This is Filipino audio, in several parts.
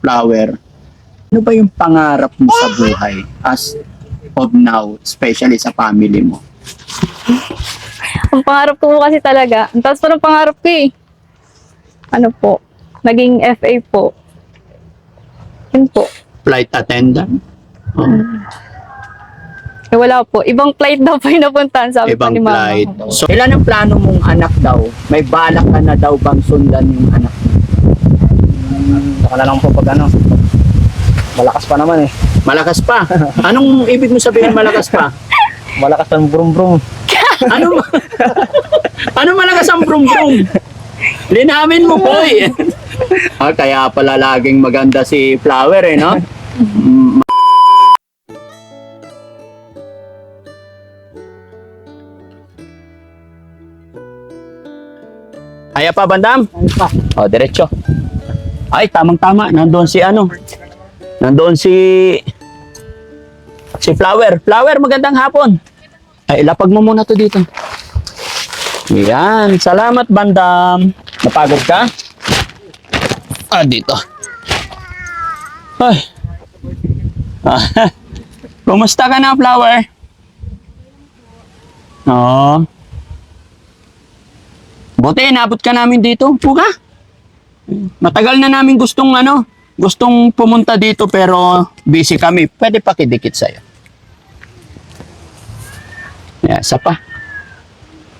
Flower, ano ba yung pangarap mo sa buhay as of now, especially sa family mo? Ang pangarap ko po kasi talaga, ang taas pa ng pangarap ko eh. Ano po, naging FA po. Yun po. Flight attendant? Oh, Eh, wala po. Ibang flight daw po yung napuntahan, sabi po ibang ni mama. flight. So, ilan ang plano mong anak daw? May balak ka na daw bang sundan yung anak mo? Saka na lang po pag ano, malakas pa naman eh. Malakas pa. Anong ibig mo sabihin malakas pa? Malakas ang brum-brum. Ano ano malakas ang brum-brum? Linamin mo, boy. Kaya pala laging maganda si Flower eh, no? Kaya pa, Bandam? O, diretso. Ay, tamang-tama. Nandoon si ano? Nandoon si Flower. Flower, magandang hapon. Ay, ilapag mo muna to dito. Yan. Salamat, Bandam. Napagod ka? Dito. Ay. Kumusta ka na, Flower? Oo. Buti, inabot ka namin dito. Puka. Matagal na namin gustong pumunta dito pero busy kami. Pwede pakidikit sa'yo. Yan, isa pa.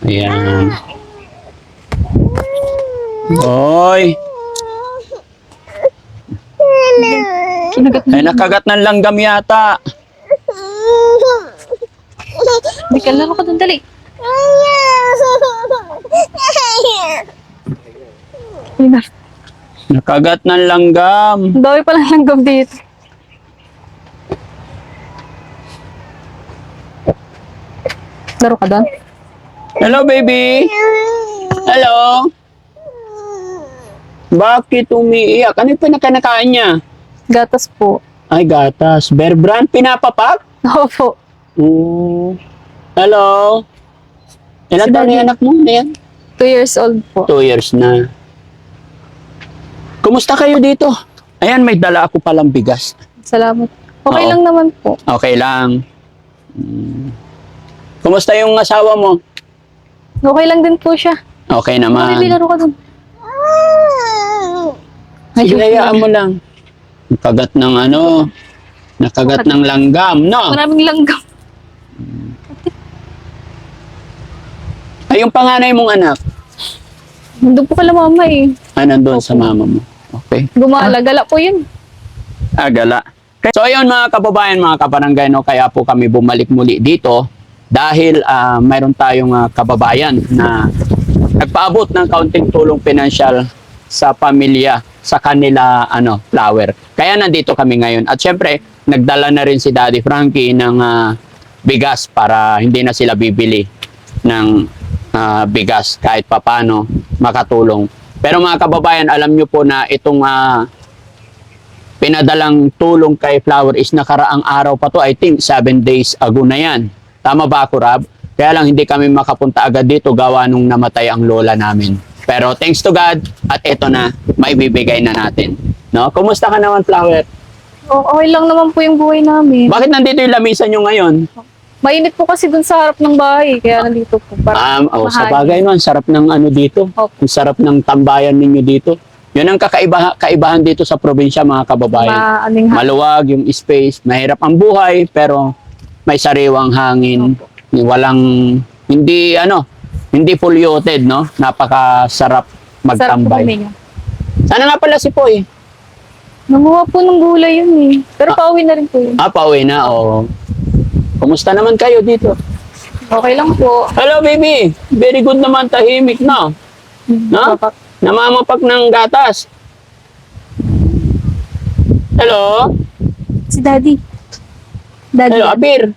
Ayan. Boy. Ay, nakagat ng langgam yata. May kalaro ka doon, dali. Yun na. Nakagat ng langgam. Ang dami palang langgam dito. Laro ka doon? Hello, baby. Hello. Bakit umiiyak? Ano yung pinakanakain niya? Gatas po. Ay, gatas. Bear Brand, pinapapak? Opo. Hello. Ilan Si taon na Daddy. yung anak mo? Ano yan? 2 years old po. 2 years na. Kumusta kayo dito? Ayan, may dala ako palang bigas. Salamat. Okay Oo. lang naman po. Okay lang. Kumusta yung asawa mo? Okay lang din po siya. Okay Baby, naman. laro ka doon. Sige, Ayun. hayaan mo lang. Nakagat ng nakagat ng langgam, no? Maraming langgam. Ay, yung panganay mong anak, Doon po kala mama eh. nandun sa mama mo. Okay. Gumala. Gala po yun. Gala. So ayun mga kababayan, mga kabarangay, no, kaya po kami bumalik muli dito dahil mayroon tayong kababayan na nagpaabot ng kaunting tulong pinansyal sa pamilya, sa kanila Flower. Kaya nandito kami ngayon. At syempre, nagdala na rin si Daddy Frankie ng bigas para hindi na sila bibili ng bigas kahit papano makatulong. Pero mga kababayan, alam nyo po na itong pinadalang tulong kay Flower is nakaraang araw pa to. I think 7 days ago na yan. Tama ba ako, Rab? Kaya lang hindi kami makapunta agad dito gawa nung namatay ang lola namin. Pero thanks to God, at ito na, maibibigay na natin. No? Kumusta ka naman, Flower? Okay lang naman po yung buhay namin. Bakit nandito yung lamisan nyo ngayon? Mainit po kasi dun sa harap ng bahay. Kaya nandito po. Para Sa bagay no, ang sarap ng dito. Opo. Ang sarap ng tambayan ninyo dito. Yun ang kaibahan dito sa probinsya, mga kababayan. Maluwag yung space, mahirap ang buhay, pero may sariwang hangin. Hindi polluted, no? Napakasarap magtambay. Sana nga pala si Poy. Namuha po ng gulay yun eh. Pero pauwi na rin po yun. Pauwi na, o. Kumusta naman kayo dito? Okay lang po. Hello, baby. Very good naman, tahimik na. No? Namamapak ng gatas. Hello? Si Daddy. Daddy. Hello, Apir.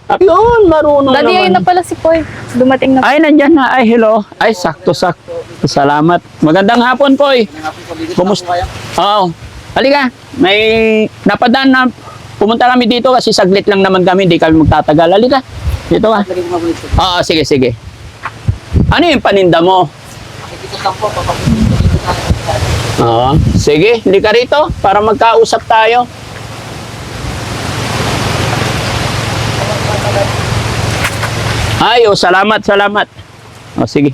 Yun, marunong Daddy, naman. ayun na pala si Poy. Dumating na. Ay, nandyan na. Ay, hello. Ay, sakto-sakto. Salamat. Magandang hapon, Poy. Kumusta? Oo. Halika. May napadaan na. Pumunta kami dito kasi saglit lang naman kami. Hindi kami magtatagal. Halika. Dito ka. Oo, sige, sige. Ano yung paninda mo? Oo. Sige, hindi ka rito para magkausap tayo. Ay, oh, salamat, salamat. O, sige.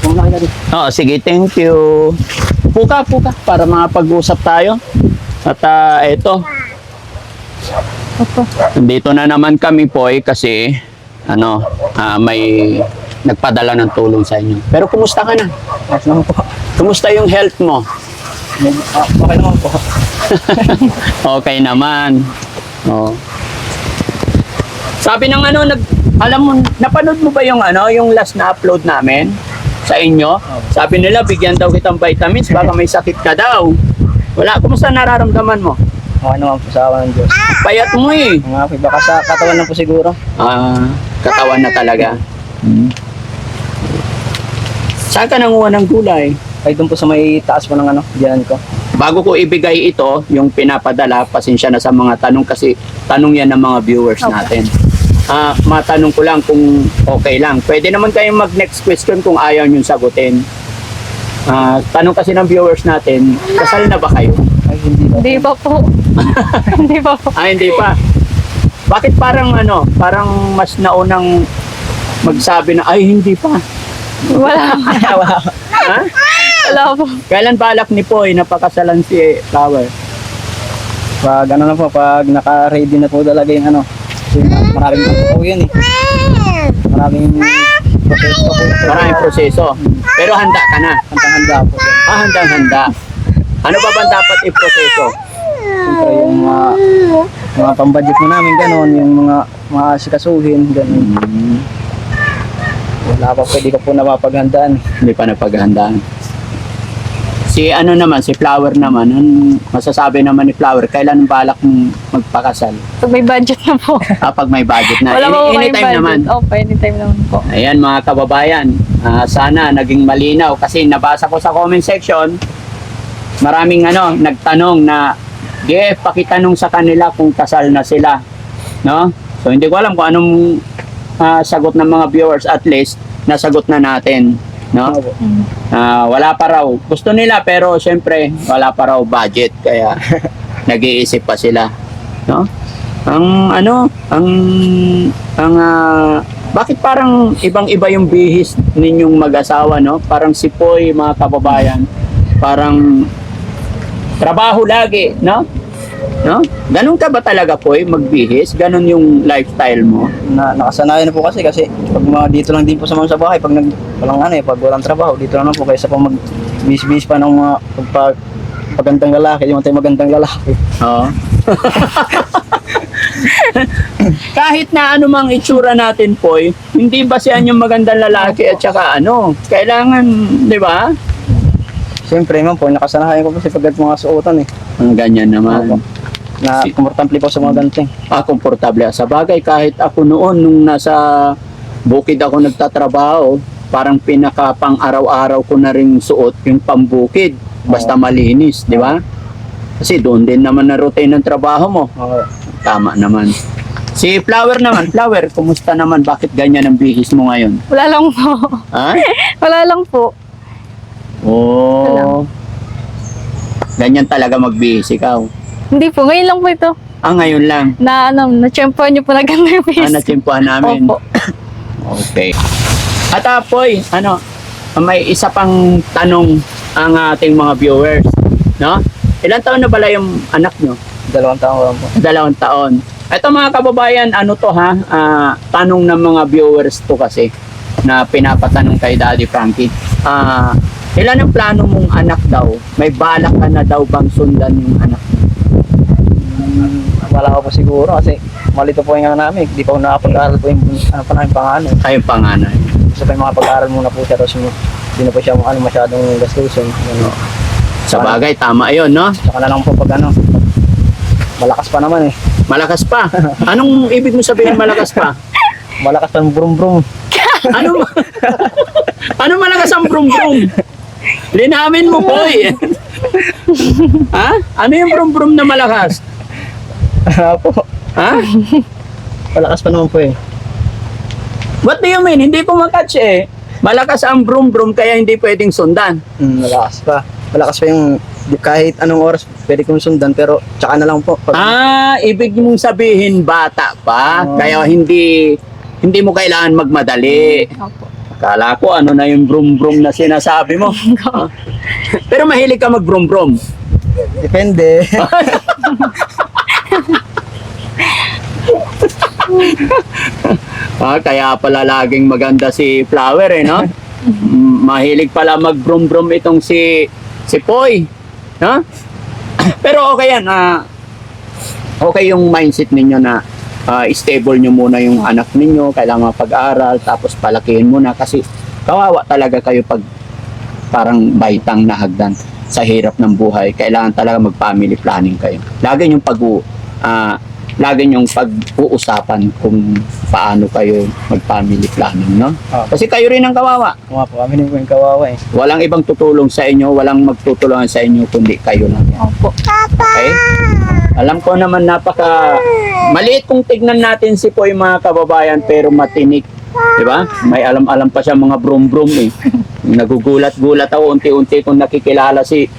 Pumunta ka dito. Oo, sige, thank you. Puka, para makapag-usap tayo. At eto, Opo. dito na naman kami po kasi may nagpadala ng tulong sa inyo. Pero kumusta ka na? Ayos naman po. Kumusta yung health mo? Okay naman po. Okay naman. Oh. Sabi ng alam mo, napanood mo ba yung yung last na upload namin sa inyo? Sabi nila, bigyan daw kitang vitamins, baka may sakit ka daw. Wala, kumusta nararamdaman mo? Okay naman po sa awa ng Diyos. Payat mo eh. Mga po, baka sa katawan lang po siguro. Katawan na talaga. Saan ka nanguha ng gulay? Ay doon po sa may taas po ng diyan ko. Bago ko ibigay ito, yung pinapadala, pasensya na sa mga tanong kasi tanong yan ng mga viewers natin. Matanong ko lang kung okay lang. Pwede naman kayong mag-next question kung ayaw nyo sagutin. Tanong kasi ng viewers natin, kasal na ba kayo? Ay hindi po. Hindi pa po. Hindi pa po. Hindi pa. Bakit parang parang mas naunang magsabi na, ay hindi pa. Wala. Ha? Wala po. Kailan balak ni Poy napakasalan si Flower? Pag na po, pag naka-ready na po talaga yung maraming po yun eh. Maraming proseso po. Maraming proseso. Pero handa ka na. Handa po. Handang-handa. Ano ba ba dapat i-proseso? Siyempre yung mga pambudget mo namin gano'n, yung mga sikasuhin, gano'n. Wala pa, pwede ko po napapaghandaan. Hindi pa napaghandaan. Si si Flower naman, masasabi naman ni Flower, kailan balak mong magpakasal? Pag may budget na po. Pag may budget na. Wala pa po kayong Anytime budget. naman. Opo, anytime naman po. Ayan mga kababayan, sana naging malinaw kasi nabasa ko sa comment section, maraming nagtanong na pakitanong sa kanila kung kasal na sila, no? So hindi ko alam kung anong sagot ng mga viewers, at least nasagot na natin, no? Wala pa raw. Gusto nila pero syempre wala pa raw budget kaya nag-iisip pa sila, no? Bakit parang ibang-iba yung bihis ninyong mag-asawa, no? Parang si Poy, mga kababayan, parang trabaho lagi, no? No? Ganun ka ba talaga, Poy, magbihis? Ganun yung lifestyle mo? Nakasanayan na po kasi pag dito lang din po sa mga sa bahay, pag pag walang trabaho, dito lang po kaysa pa mag-bis-bis pa ng mga pagandang lalaki, yung tayo magandang lalaki. Oo. Kahit na anumang itsura natin, Poy, hindi ba siya yung magandang lalaki at saka kailangan, di ba? Siyempre man po, nakasanayan ko po sa mga suotan eh. Ang ganyan naman. Opo. Na komportable po sa mga ganting. Komportable. Sa bagay, kahit ako noon, nung nasa bukid ako nagtatrabaho, parang pinaka pang araw-araw ko na rin suot yung pambukid. Basta malinis, di ba? Kasi doon din naman na routine ng trabaho mo. Tama naman. Si Flower naman, Flower, kumusta naman? Bakit ganyan ang bihis mo ngayon? Wala lang po. Ha? Wala lang po. Oh. Ganyan talaga magbihis ikaw. Hindi po. Ngayon lang po ito. Ngayon lang. Na-tsempohan niyo po na ganda yung face. Natsimpuhan namin. Opo. Okay. At Poy, may isa pang tanong ang ating mga viewers, no? Ilang taon na pala yung anak nyo? 2 taon ko lang po. 2 taon. Ito mga kababayan, tanong ng mga viewers to kasi na pinapatanong kay Daddy Frankie. Ilan ang plano mong anak daw? May balak ka na daw bang sundan yung anak mo? Wala ko po siguro kasi malito po yung namin. Hindi pa ako nakapag-aaral po yung panganay. Ay, yung panganay. Gusto pa yung mga pag-aaral muna po siya tapos hindi na po siya masyadong gastusin. Sa bagay, tama yun, no? Saka na lang po pag malakas pa naman eh. Malakas pa. Anong ibig mo sabihin malakas pa? Malakas pa ng brum-brum. Ano malakas ang brum-brum? Linamin mo, Poy. Ha? Ano yung brum-brum na malakas? Po. Ha? Malakas pa naman po eh. What do you mean? Hindi ko makatch eh. Malakas ang brum-brum kaya hindi pwedeng sundan. Malakas pa. Malakas pa yung kahit anong oras pwede kong sundan pero tsaka na lang po. Ibig mong sabihin bata pa, Oo. kaya hindi mo kailangan magmadali. Opo. Akala ko ano na yung brum-brum na sinasabi mo. Pero mahilig ka mag-brum-brum. Depende. Kaya pala laging maganda si Flower no? Mahilig pala mag-brum-brum itong si Poy. No? Pero okay yan. Okay yung mindset ninyo na stable nyo muna yung anak ninyo, kailangan mapag-aral, tapos palakihin muna kasi kawawa talaga kayo pag parang baitang na hagdan sa hirap ng buhay. Kailangan talaga mag-family planning kayo. Lagi yung lagi yung pag-uusapan kung paano kayo mag-family planning, no? Kasi kayo rin ang kawawa. Mga po, kami po yung kawawa eh. Walang ibang tutulong sa inyo, walang magtutulungan sa inyo kundi kayo lang. Opo. Okay? Alam ko naman maliit kung tignan natin si Poy mga kababayan pero matinik. Diba? May alam-alam pa siya mga brum-brum eh. Nagugulat-gulat ako unti-unti kung nakikilala si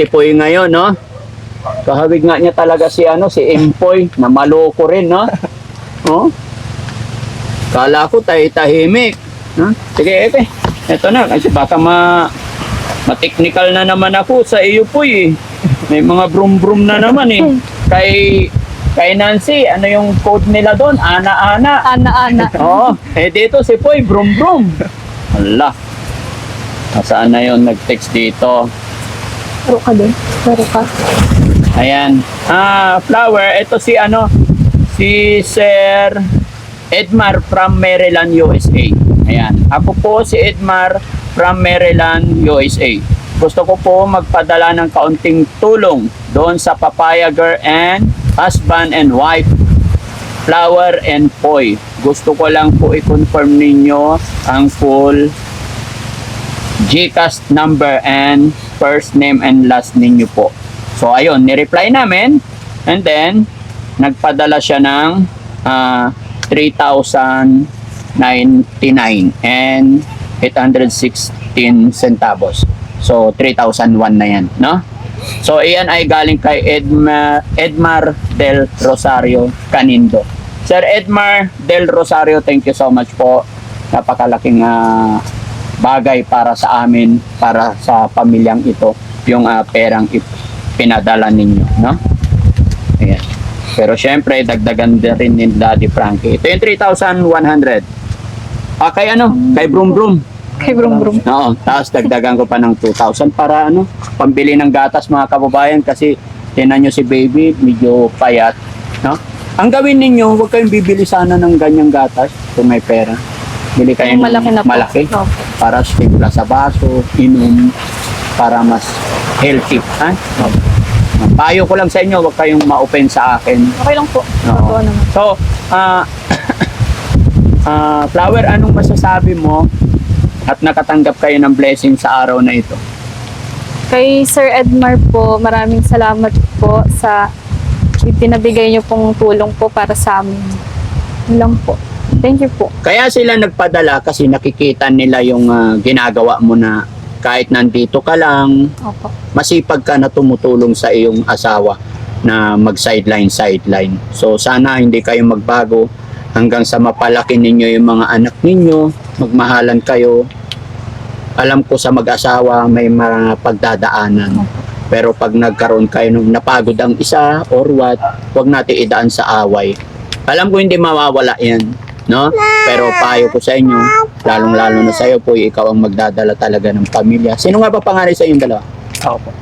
Poy ngayon, no? Kahawig nga niya talaga si Empoy na maloko rin, no? Oh? Kala ko tahimik. No? Sige, eto na kasi baka ma-technical na naman ako sa iyo, Poy eh. May mga brum-brum na naman eh. Kay Nancy, ano yung code nila doon? Ana-ana. Ana-ana. Oo. Dito si Poy, brum-brum. Hala. Nasaan na yun? Nag-text dito. Taro ka din. Taro ka. Ayan. Flower, ito si Sir Edmar from Maryland, USA. Ayan. Ako po si Edmar from Maryland, USA. Gusto ko po magpadala ng kaunting tulong doon sa Papaya Girl and husband and wife, Flower and Poy. Gusto ko lang po i-confirm ninyo ang full GCash number and first name and last ninyo po. So ayun, ni-reply namin and then nagpadala siya ng 3,099 and 816 centavos. So 3,001 na yan, no? So iyan ay galing kay Edmar Del Rosario Canindo. Sir Edmar Del Rosario, thank you so much po. Napakalaking bagay para sa amin, para sa pamilyang ito, yung perang pinadala ninyo, no? Ayan. Pero syempre, dagdagan din rin ni Daddy Frankie. Ito yung 3,100. Kay Kay Brum Brum. Kay Brum Brum. Oo, tapos dagdagan ko pa ng 2,000 para pambili ng gatas mga kababayan kasi tinan nyo si baby, medyo payat, no? Ang gawin ninyo, huwag kayong bibili sana ng ganyang gatas kung may pera. Bili kayo ng Malaki na po. malaki Opo. para timpla sa baso, inom, para mas healthy. Ha? Payo ko lang sa inyo, huwag kayong ma-open sa akin. Okay lang po. Totoo naman. So, Flower, anong masasabi mo at nakatanggap kayo ng blessing sa araw na ito? Kay Sir Edmar po, maraming salamat po sa ipinabigay niyo pong tulong po para sa amin. Yun lang po. Thank you po. Kaya sila nagpadala kasi nakikita nila yung ginagawa mo na kahit nandito ka lang, Opo. masipag ka na tumutulong sa iyong asawa na mag-sideline. So sana hindi kayo magbago hanggang sa mapalaki ninyo yung mga anak ninyo, magmahalan kayo. Alam ko sa mag-asawa may mga pagdadaanan. Pero pag nagkaroon kayo ng napagod ang isa or what, huwag natin idaan sa away. Alam ko hindi mawawala yan, no? Pero payo ko sa inyo, lalong-lalo na sa iyo po, ikaw ang magdadala talaga ng pamilya. Sino nga ba pangalan sa inyong dalawa? Ako po.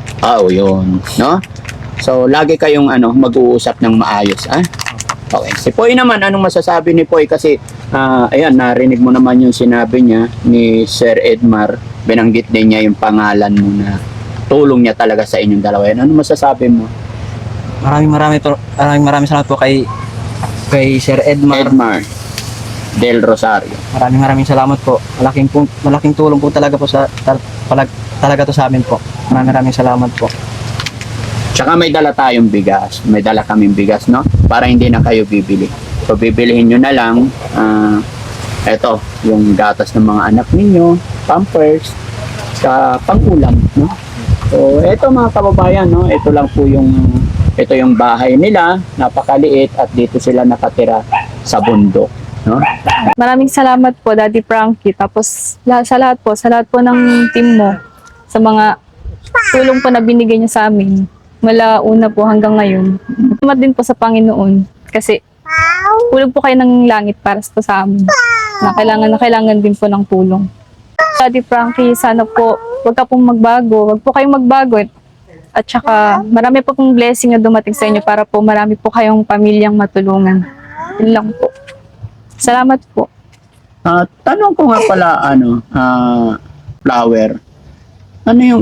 Yun, no? So, lagi kayong mag-uusap ng maayos, ah? Okay. Si Poy naman, anong masasabi ni Poy? Kasi, ayan, narinig mo naman yung sinabi niya ni Sir Edmar. Binanggit din niya yung pangalan mo na tulong niya talaga sa inyong dalawa. Ano masasabi mo? Maraming salamat po kay Sir Edmar. Del Rosario. Maraming salamat po. Malaking tulong po talaga po talaga to sa amin po. Maraming salamat po. Tsaka may dala tayong bigas. May dala kaming bigas, no? Para hindi na kayo bibili. So, bibilihin nyo na lang. Ito, yung gatas ng mga anak ninyo, pampers, sa pang-ulam, no? So, ito mga kababayan, no? Ito yung bahay nila, napakaliit at dito sila nakatira sa bundok, no? Maraming salamat po, Daddy Frankie. Tapos sa lahat po ng team mo, sa mga tulong po na binigay niyo sa amin. Mula una po hanggang ngayon. Salamat din po sa Panginoon. Kasi tulog po kayo ng langit para po sa amin. Na kailangan din po ng tulong. Daddy Frankie, sana po, wag ka pong magbago. Wag po kayong magbago. At saka, marami po pong blessing na dumating sa inyo para po marami po kayong pamilyang matulungan. Yun lang po. Salamat po. Tanong ko nga pala, Flower,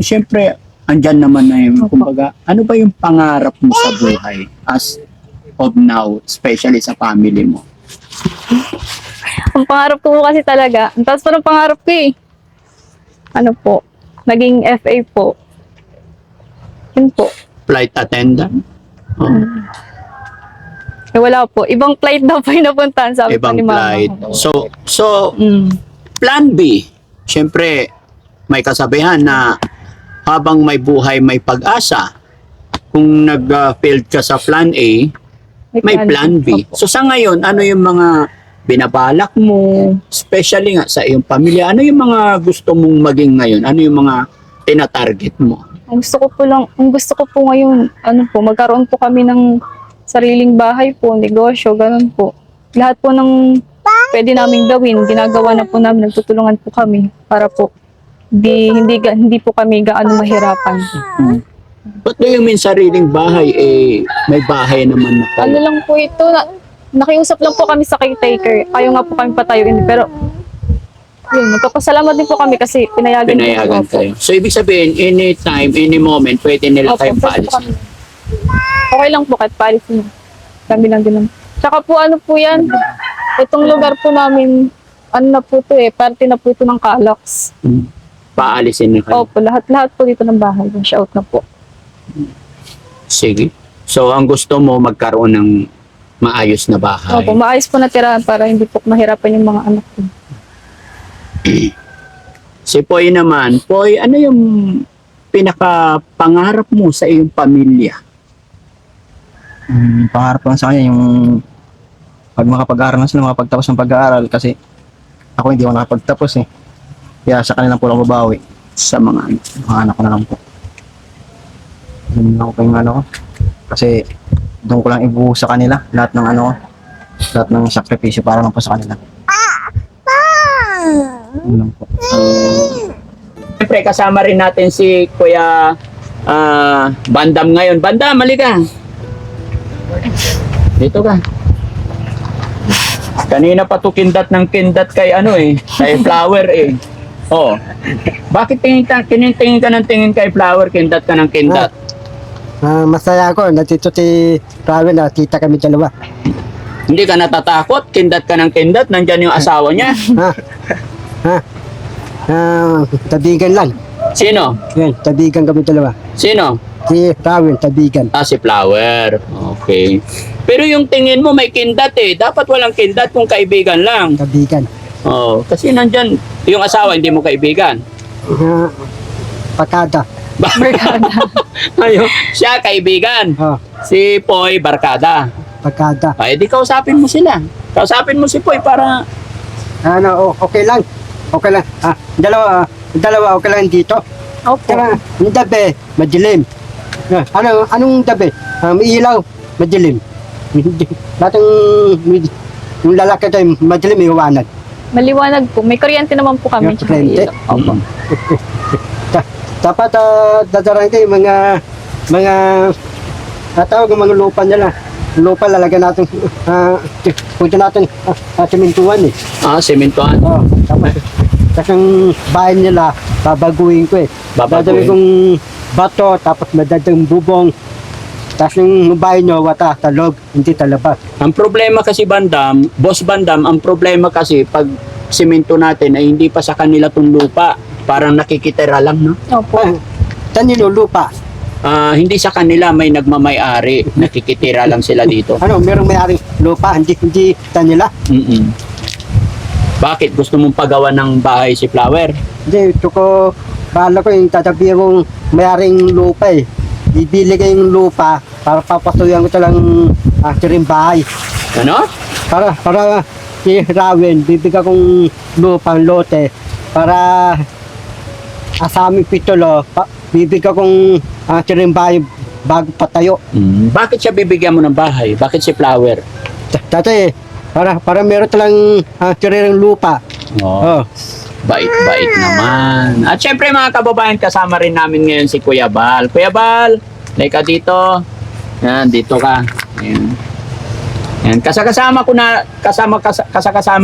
siyempre, andyan naman na yung, kumbaga, ano ba yung pangarap mo sa buhay as of now, especially sa family mo? Ang pangarap ko po kasi talaga, ang taas po ng pangarap ko eh. Ano po, naging FA po. Yun po. Flight attendant? Oh, Eh, wala po. Ibang flight daw po yung napuntahan, sabi po ibang ni Mama. flight. So, Mm. plan B, siyempre, may kasabihan na habang may buhay, may pag-asa. Kung nag-failed ka sa plan A, may plan B. Opo. So sa ngayon, ano yung mga binabalak mo, especially nga sa iyong pamilya, ano yung mga gusto mong maging ngayon? Ano yung mga tina-target mo? Ang gusto ko po ngayon, magkaroon po kami ng sariling bahay po, negosyo, ganun po. Lahat po ng pwede naming gawin, ginagawa na po namin, nagtutulungan po kami para po hindi po kami gaano mahirapan. Ba't do you mean sariling bahay? May bahay naman na Ano kayo. lang po ito, nakiusap lang po kami sa caretaker. Ayaw nga po kami patayuin, pero yun, magpapasalamat din po kami kasi pinayagan Pinayagan po. kayo. So ibig sabihin, anytime, any moment, pwede nila Opo, kayong pwede po paalis. kami. Okay lang po kahit paalis niyo. Kami lang din. Tsaka po po yan, itong lugar po namin, na po ito parte na po ito ng Calax. Paalisin na kayo. Opo, lahat po dito ng bahay. Shout na po. Sige. So ang gusto mo, magkaroon ng maayos na bahay. Opo, maayos po na tirahan para hindi po mahirapan yung mga anak ko. Si Poy naman, Poy, ano yung pinaka-pangarap mo sa iyong pamilya? Pangarap ko lang sa kanya yung pag makapag-aaral na sila, makapagtapos ng pag-aaral kasi ako hindi ako nakapagtapos eh. Kaya sa kanila po lang babawi. Sa mga Mga anak ko na lang po. Yun lang po yung ko. Kasi doon ko lang ibuhos sa kanila lahat ng lahat ng sakripisyo para lang po sa kanila. Yun lang po. Siyempre, kasama rin natin si Kuya Bandam ngayon. Bandam, halika. Dito ka. Kanina pa to kindat ng kindat kay kay Flower eh. Oh. Bakit tingin ka ng tingin kay Flower, kindat ka ng kindat? Masaya ako, nandito si Raven, nakita kami dalawa. Hindi ka natatakot? Kindat ka ng kindat, nandyan yung asawa niya. Tabigan lang. Sino? Yan, tabigan kami dalawa. Sino? Si Raven, tabigan. Si Flower. Okay. Pero yung tingin mo may kindat eh. Dapat walang kindat kung kaibigan lang. Tabigan. Oh, kasi nandyan yung asawa, hindi mo kaibigan. Pakada. Barkada. Ayun, siya kaibigan. Oh, Si Poy, barkada. pakada. Ay, di kausapin mo sila. Kausapin mo si Poy para... Okay lang. Okay lang. Dalawa okay lang dito. Opo. Kaya, yung tabi, madilim. Anong tabi? May ilaw, madilim. Lahat yung lalaki tayo, madilim, iwanan. Maliwanag po. May kuryente naman po kami. May kuryente? Opo. Dapat dadarang kayo mga tawag mga lupa nila. Lupa lalagyan natin punta natin simentuan eh. Sementuan. Oh, tapos yung bahay nila babaguhin ko eh. Babaguhin. Dadawin kong bato tapos madadang bubong. Tapos yung bahay nyo wata talog, hindi talabas. Ang problema kasi Bandam, Boss Bandam, ang problema kasi pag simento natin ay hindi pa sa kanila tong lupa. Parang nakikitira lang, no? Opo. Saan lupa? Hindi sa kanila, may nagmamay-ari. Nakikitira lang sila dito. Merong may-aring lupa, hindi tanila. Mm-mm. Bakit? Gusto mong pagawa ng bahay si Flower? Hindi, ito ko, bahala ko yung tatabihan kong mayaring lupa eh. Bibili ko yung lupa para papasuyan ko talang rin bahay. Ano? Para si Rawen, bibigyan kong lupang lote para sa aming pitolo, bibigyan kong rin bahay bago patayo. Bakit siya bibigyan mo ng bahay? Bakit si Flower? Dati, para meron talang rin lupa. Oh. Bait-bait naman. At syempre mga kababayan, kasama rin namin ngayon si Kuya Bal. Kuya Bal, like ka dito. Yan, dito ka. Yan. Yan. Kasama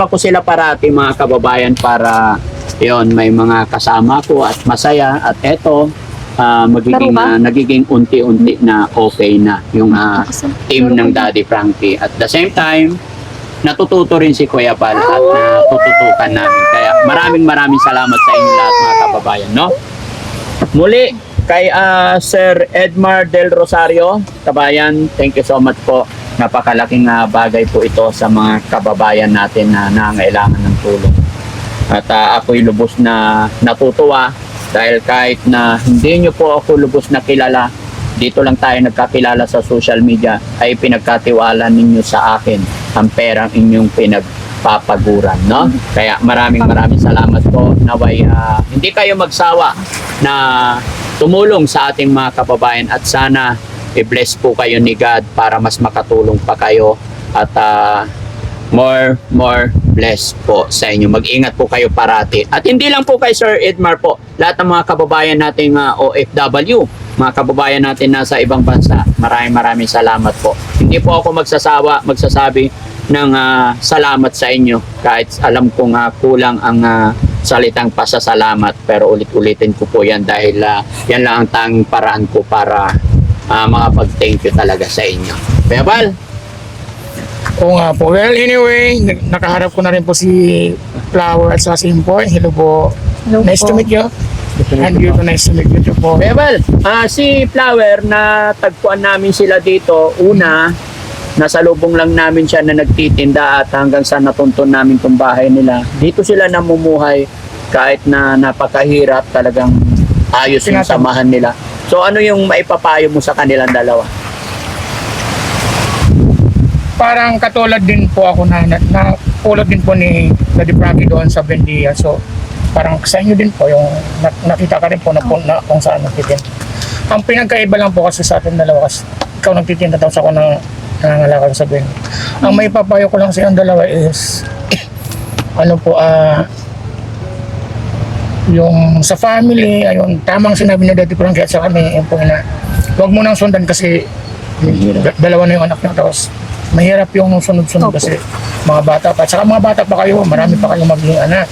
ko sila parati mga kababayan para yon may mga kasama ko at masaya. At eto, nagiging unti-unti na okay na yung team ng Daddy Frankie. At the same time, natututo rin si Kuya Bal at natututukan namin. Kaya maraming salamat sa inyo lahat mga kababayan, no? Muli, kay Sir Edmar Del Rosario, kabayan, thank you so much po. Napakalaking bagay po ito sa mga kababayan natin na nangailangan ng tulong. At ako'y lubos na natutuwa dahil kahit na hindi nyo po ako lubos na kilala, dito lang tayo nagkakilala sa social media, ay pinagkatiwala ninyo sa akin ang perang inyong pinagpapaguran, no? Kaya maraming salamat po. Naway hindi kayo magsawa na tumulong sa ating mga kababayan at sana i-bless po kayo ni God para mas makatulong pa kayo at more bless po sa inyo. Mag-ingat po kayo parati. At hindi lang po kay Sir Edmar po, lahat ng mga kababayan nating OFW, mga kababayan natin nasa ibang bansa, maraming salamat po. Hindi po ako magsasabi ng salamat sa inyo kahit alam kong kulang ang salitang pasasalamat, pero ulit-ulitin ko po yan dahil yan lang ang tanging paraan ko para makapag-thank you talaga sa inyo. Kuya Bal? Oo nga po. Well, anyway, nakaharap ko na rin po si Flower at sa Simpoy. Hello po. Hello Nice po. to meet you. And you, nice to meet you too po. Kuya Bal, si Flower na tagpuan namin sila dito, una, nasa lubong lang namin siya na nagtitinda at hanggang sa natuntun namin itong bahay nila. Dito sila namumuhay kahit na napakahirap, talagang ayos yung samahan nila. So ano yung maipapayo mo sa kanilang dalawa? Parang katulad din po ako na pulot din po ni Daddy Frankie doon sa Bendia. So parang sa inyo din po yung nakita ka rin po na kung saan nagtitinda. Ang pinagkaiba lang po kasi sa atin dalawa, kasi ikaw nagtitinda tapos ako nangangalakal sa Bendia. Ang may papayo ko lang sa yung dalawa is ano po, yung sa family, ayun, tamang sinabi ni Daddy Frankie at sa kami, yung po na huwag mo nang sundan kasi dalawa na yung anak niya, tapos mahirap yung sunod-sunod kasi mga bata pa. At saka mga bata pa kayo, marami pa kayong magiging anak.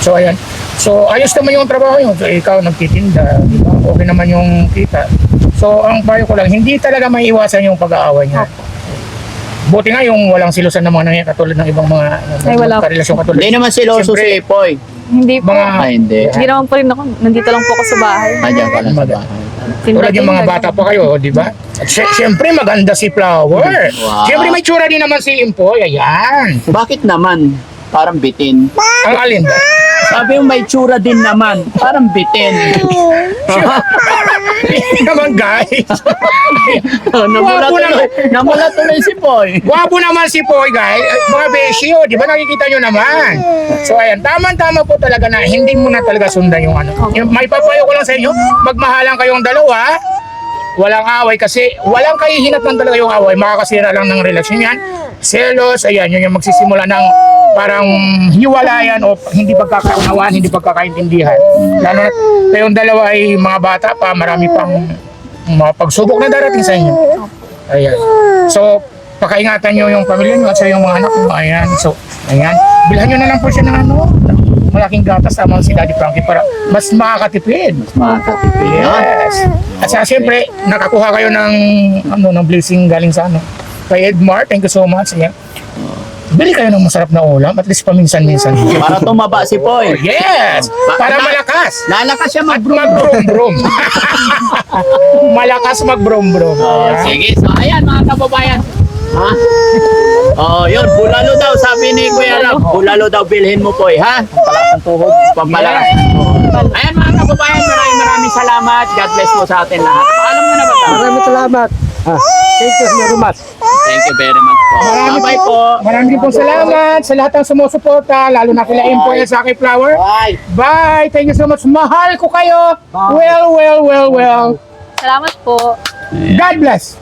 So ayan. So ayos naman yung trabaho nyo. So ikaw nagtitinda, di ba? Okay naman yung kita. So ang payo ko lang, hindi talaga maiiwasan yung pag-aaway niya. Buti nga yung walang silusan ng mga nangyayari katulad ng ibang mga Ay, wala po. karelasyon katulad. Hindi naman siloso si Siyempre, Poy. Hindi po. Hindi. Hindi naman po rin ako. Nandito lang po ako sa bahay. Nandiyan ka lang sa bahay. tulad yung mga bata pa kayo, di ba? At siyempre maganda si Flower. Wow. Siyempre may tsura din naman si Impoy. Ayan. Bakit naman? Parang bitin. Ang alin ba? Sabi yung may tsura din naman. Parang bitin. naman guys. namula Wapo tuloy. Namula tuloy si Poy. Wapo naman si Poy guys. Mga besyo, di ba nakikita nyo naman? So ayan, tama-tama po talaga na hindi mo na talaga sundan yung ano. Yung, may papayo ko lang sa inyo, magmahalan kayong dalawa. Walang away kasi walang kahihinatnan talaga yung away. Makakasira lang ng relasyon yan. Selos, ayan, yun yung magsisimula ng parang hiwalayan o hindi pagkakaunawaan, hindi pagkakaintindihan. Lalo na kayong dalawa ay mga bata pa, marami pang mga pagsubok na darating sa inyo. Ayan. So, pakaingatan nyo yung pamilya nyo at sa yung mga anak nyo. Ayan. So, ayan. Bilhan nyo na lang po siya ng ano, malaking gatas tama si Daddy Frankie para mas makakatipid. Makakatipid. Yes. At saka siyempre, nakakuha kayo ng ano, ng blessing galing sa ano. Kay Edmar, thank you so much. Ayan. Bili kayo ng masarap na ulam, at least paminsan-minsan. Para tumaba si Poy. Yes! Para malakas. Lalakas siya At mag-brum. mag-brum-brum. Malakas mag-brum-brum. Sige, so ayan mga kababayan. Ha? Oh, yun, bulalo daw, sabi ni Kuya Rab. Bulalo daw, bilhin mo po ha? Palakas ng tuhod. Pampalakas. Ayan mga kababayan, maraming salamat. God bless po sa atin lahat. Paalam mo na ba? Maraming salamat. Thank you very much. Thank you very much po. Bye-bye po. Maraming po salamat sa lahat ng sumusuporta, lalo na kila Empoy at Saki Flower. Bye! Bye! Thank you so much. Mahal ko kayo. Well. Salamat po. God bless.